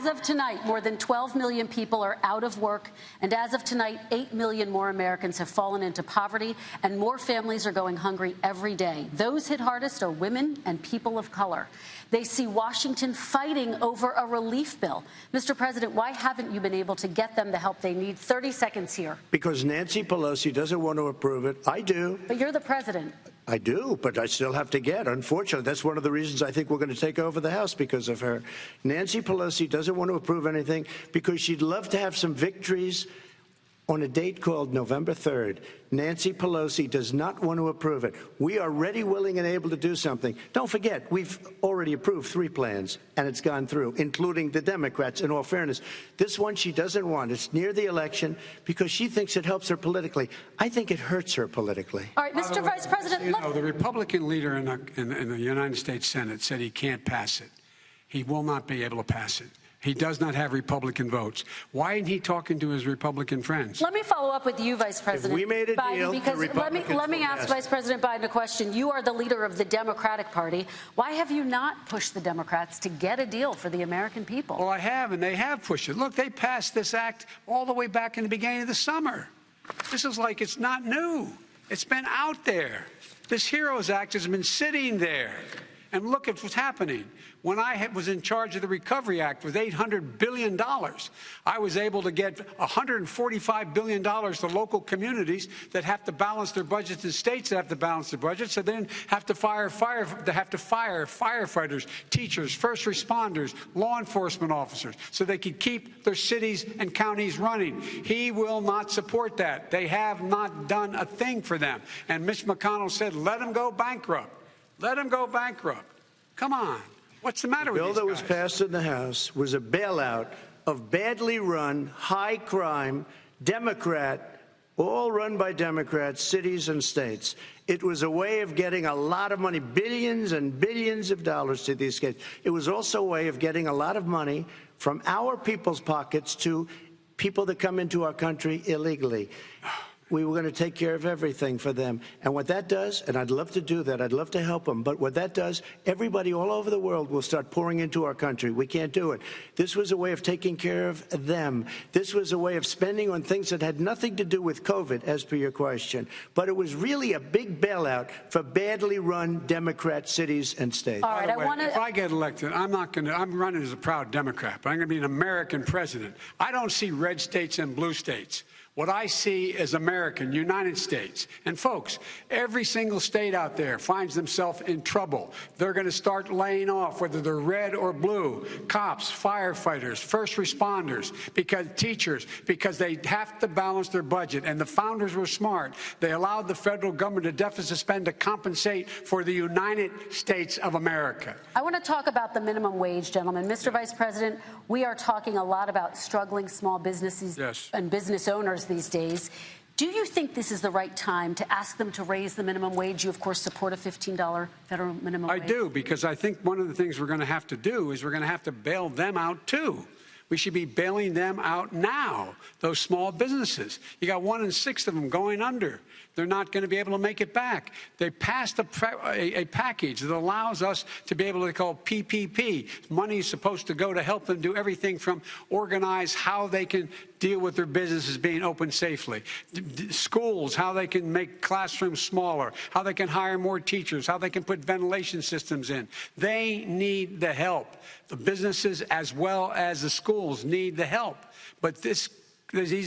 As of tonight, more than 12 million people are out of work. And as of tonight, 8 million more Americans have fallen into poverty, and more families are going hungry every day. Those hit hardest are women and people of color. They see Washington fighting over a relief bill. Mr. President, why haven't you been able to get them the help they need? 30 seconds here. Because Nancy Pelosi doesn't want to approve it. I do. But you're the president. I do, but I still have to get. Unfortunately, that's one of the reasons I think we're going to take over the House, because of her. Nancy Pelosi doesn't want to approve anything because she'd love to have some victories on a date called November 3rd. Nancy Pelosi does not want to approve it. We are ready, willing, and able to do something. Don't forget, we've already approved 3 plans, and it's gone through, including the Democrats, in all fairness. This one she doesn't want. It's near the election because she thinks it helps her politically. I think it hurts her politically. All right, Mr. Vice President. You know, the Republican leader in the United States Senate said he can't pass it. He will not be able to pass it. He does not have Republican votes. Why isn't he talking to his Republican friends? Let me follow up with you, Vice President. If we made a deal, Biden, because let me ask Vice President Biden a question. You are the leader of the Democratic Party. Why have you not pushed the Democrats to get a deal for the American people? Well, I have, and they have pushed it. Look, they passed this act all the way back in the beginning of the summer. This is like it's not new. It's been out there. This HEROES Act has been sitting there. And look at what's happening. When I was in charge of the Recovery Act with $800 billion, I was able to get $145 billion to local communities that have to balance their budgets and states that have to balance their budgets, so then have to fire firefighters, teachers, first responders, law enforcement officers, so they can keep their cities and counties running. He will not support that. They have not done a thing for them. And Mitch McConnell said, let them go bankrupt. Let them go bankrupt. Come on. What's the matter with these guys? The bill that was passed in the House was a bailout of badly run, high-crime, Democrat, all run by Democrats, cities and states. It was a way of getting a lot of money, billions and billions of dollars to these states. It was also a way of getting a lot of money from our people's pockets to people that come into our country illegally. We were going to take care of everything for them. And what that does, and I'd love to do that, I'd love to help them, but what that does, everybody all over the world will start pouring into our country. We can't do it. This was a way of taking care of them. This was a way of spending on things that had nothing to do with COVID, as per your question. But it was really a big bailout for badly run Democrat cities and states. All right, if I get elected, I'm running as a proud Democrat, but I'm going to be an American president. I don't see red states and blue states. What I see is American, United States. And folks, every single state out there finds themselves in trouble. They're going to start laying off, whether they're red or blue, cops, firefighters, first responders, because teachers, because they have to balance their budget. And the founders were smart. They allowed the federal government to deficit spend to compensate for the United States of America. I want to talk about the minimum wage, gentlemen. Mr. Vice President, we are talking a lot about struggling small businesses and business owners these days. Do you think this is the right time to ask them to raise the minimum wage? You, of course, support a $15 federal minimum wage. I do, because I think one of the things we're going to have to do is we're going to have to bail them out, too. We should be bailing them out now, those small businesses. You got 1 in 6 of them going under. They're not going to be able to make it back. They passed a package that allows us to be able to call PPP. Money is supposed to go to help them do everything from organize how they can deal with their businesses being open safely. Schools, how they can make classrooms smaller, how they can hire more teachers, how they can put ventilation systems in. They need the help. The businesses as well as the schools need the help. But these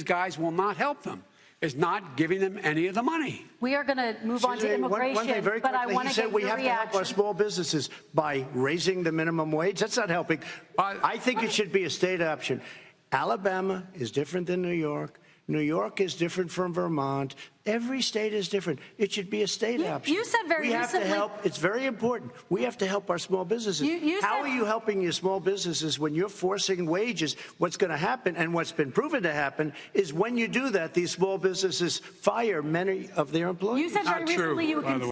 guys will not help them. Is not giving them any of the money. We are going to move on to immigration, one thing very but I quickly, want to get your reaction. We have to help our small businesses by raising the minimum wage. That's not helping. I think it should be a state option. Alabama is different than New York. New York is different from Vermont. Every state is different. It should be a state option. You said very recently. We have to help. It's very important. We have to help our small businesses. How are you helping your small businesses when you're forcing wages? What's going to happen, and what's been proven to happen, is when you do that, these small businesses fire many of their employees. You said very recently you would